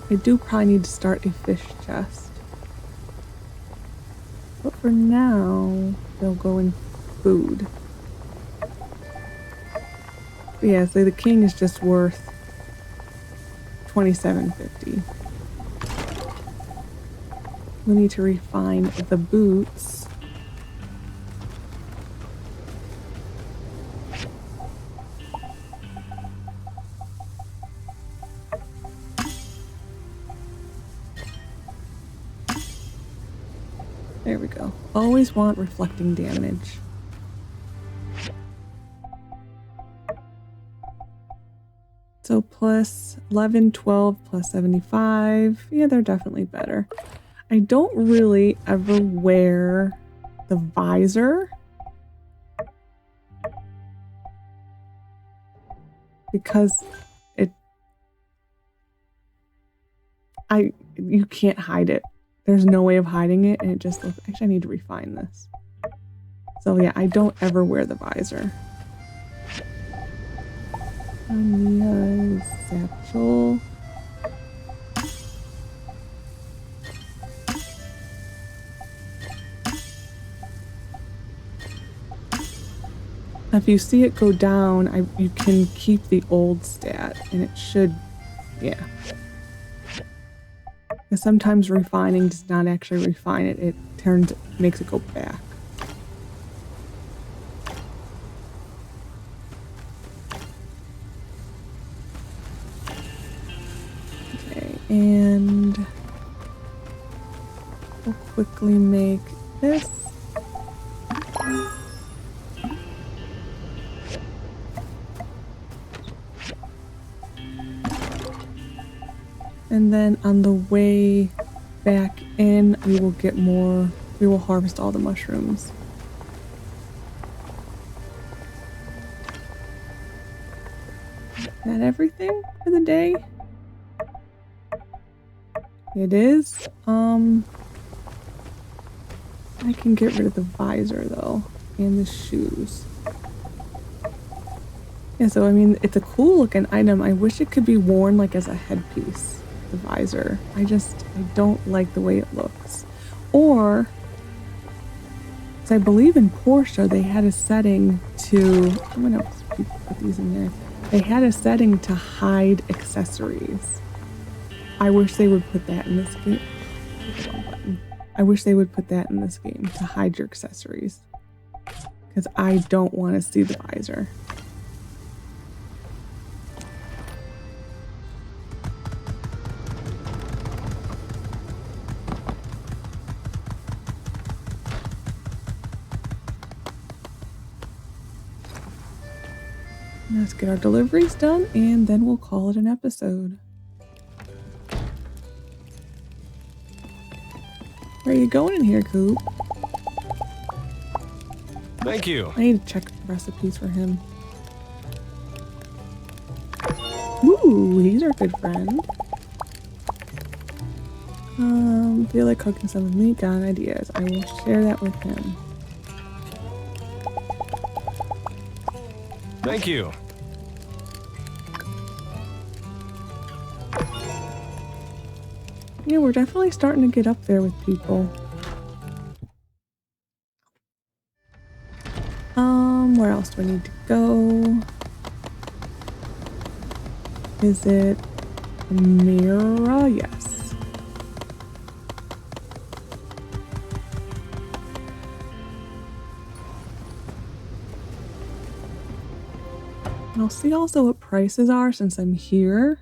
I do probably need to start a fish chest. But for now, they'll go in food. But yeah, so the king is just worth $27.50. We need to refine the boots. There we go. Always want reflecting damage. So plus 11, 12, plus 75. Yeah, they're definitely better. I don't really ever wear the visor because you can't hide it. There's no way of hiding it, and it just looks... Actually, I need to refine this. So yeah, I don't ever wear the visor. Amia's satchel. If you see it go down, you can keep the old stat, and it should, yeah. Because sometimes refining does not actually refine it, it makes it go back. Okay, and we'll quickly make this. And then on the way back in, we will harvest all the mushrooms. Is that everything for the day? It is. I can get rid of the visor though, and the shoes. Yeah, so I mean, it's a cool looking item. I wish it could be worn like as a headpiece. The visor. I don't like the way it looks. Or, because I believe in Porsche, they had a setting to, I'm gonna put these in there. They had a setting to hide accessories. I wish they would put that in this game. I wish they would put that in this game to hide your accessories. Because I don't want to see the visor. Let's get our deliveries done, and then we'll call it an episode. Where are you going in here, Coop? Thank you. I need to check recipes for him. Ooh, he's our good friend. Feel like cooking some of me? Got ideas. I will share that with him. Thank you. Yeah, we're definitely starting to get up there with people. Where else do I need to go? Is it Mira? Yes. And I'll see also what prices are since I'm here.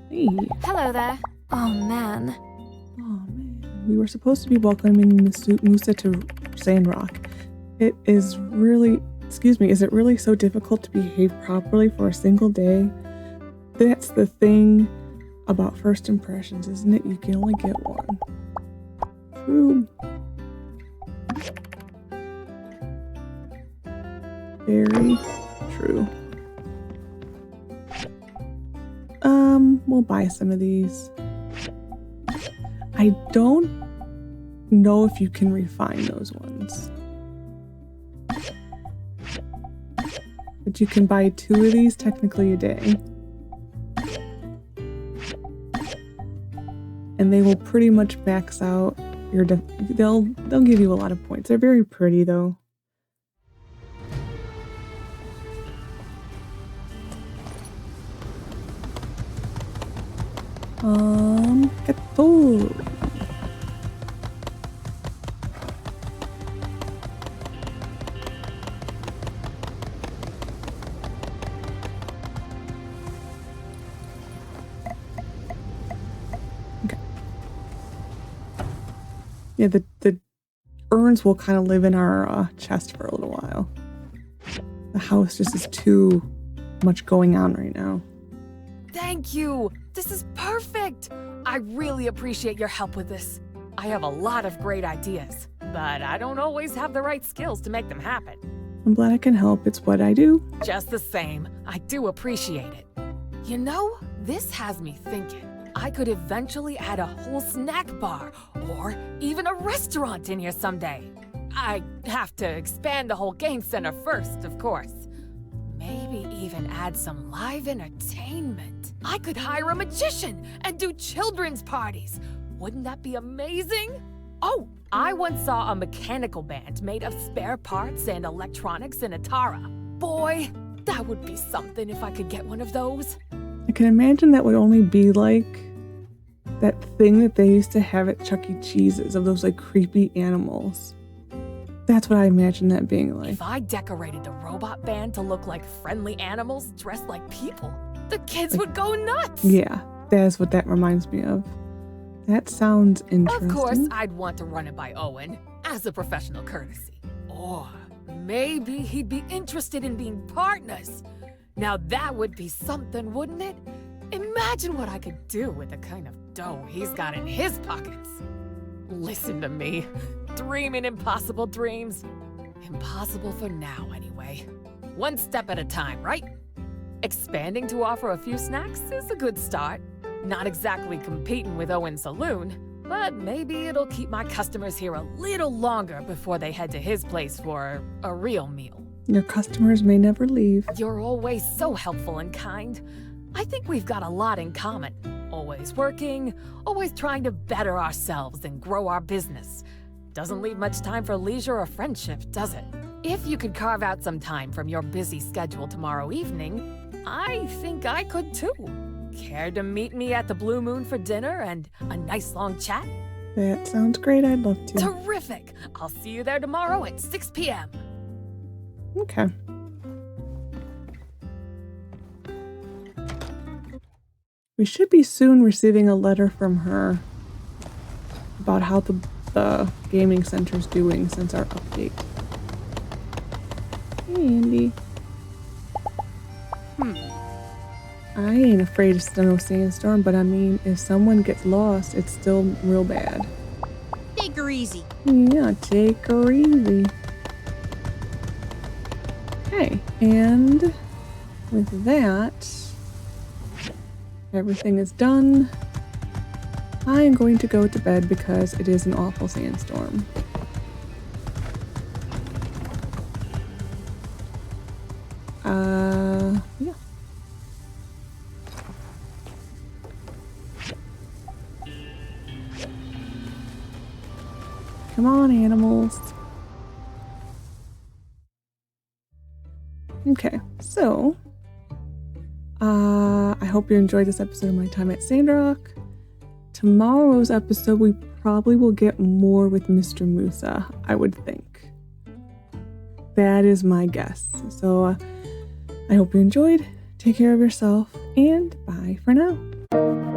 Hey. Hello there. Oh man. Oh man. We were supposed to be welcoming Musa to Sandrock. It is really, is it really so difficult to behave properly for a single day? That's the thing about first impressions, isn't it? You can only get one. True. Very true. We'll buy some of these. I don't know if you can refine those ones. But you can buy 2 of these technically a day. And they will pretty much max out your they'll give you a lot of points. They're very pretty though. Catori. Okay. Yeah, the urns will kind of live in our chest for a little while. The house just is too much going on right now. Thank you! This is perfect! I really appreciate your help with this. I have a lot of great ideas, but I don't always have the right skills to make them happen. I'm glad I can help. It's what I do. Just the same, I do appreciate it. You know, this has me thinking. I could eventually add a whole snack bar, or even a restaurant in here someday. I have to expand the whole game center first, of course. Maybe even add some live entertainment. I could hire a magician and do children's parties. Wouldn't that be amazing? Oh, I once saw a mechanical band made of spare parts and electronics in Atara. Boy, that would be something if I could get one of those. I can imagine that would only be like that thing that they used to have at Chuck E. Cheese's of those like creepy animals. That's what I imagine that being like. If I decorated the robot band to look like friendly animals dressed like people, the kids would go nuts. Yeah, that's what that reminds me of. That sounds interesting. Of course, I'd want to run it by Owen as a professional courtesy. Or maybe he'd be interested in being partners. Now that would be something, wouldn't it? Imagine what I could do with the kind of dough he's got in his pockets. Listen to me, dreaming impossible dreams. Impossible for now, anyway. One step at a time, right? Expanding to offer a few snacks is a good start. Not exactly competing with Owen's Saloon, but maybe it'll keep my customers here a little longer before they head to his place for a real meal. Your customers may never leave. You're always so helpful and kind. I think we've got a lot in common. Always working, always trying to better ourselves and grow our business. Doesn't leave much time for leisure or friendship, does it? If you could carve out some time from your busy schedule tomorrow evening, I think I could too. Care to meet me at the Blue Moon for dinner and a nice long chat? That sounds great. I'd love to. Terrific! I'll see you there tomorrow at 6 p.m. Okay. We should be soon receiving a letter from her about how the gaming center's doing since our update. Hey, Andy. I ain't afraid of no sandstorm, but I mean, if someone gets lost, it's still real bad. Take her easy. Yeah, take her easy. Okay, and with that, everything is done. I am going to go to bed because it is an awful sandstorm. Yeah. Come on, animals. Okay, so I hope you enjoyed this episode of my time at Sandrock. Tomorrow's episode, we probably will get more with Mr. Musa, I would think. That is my guess. So I hope you enjoyed. Take care of yourself, and bye for now.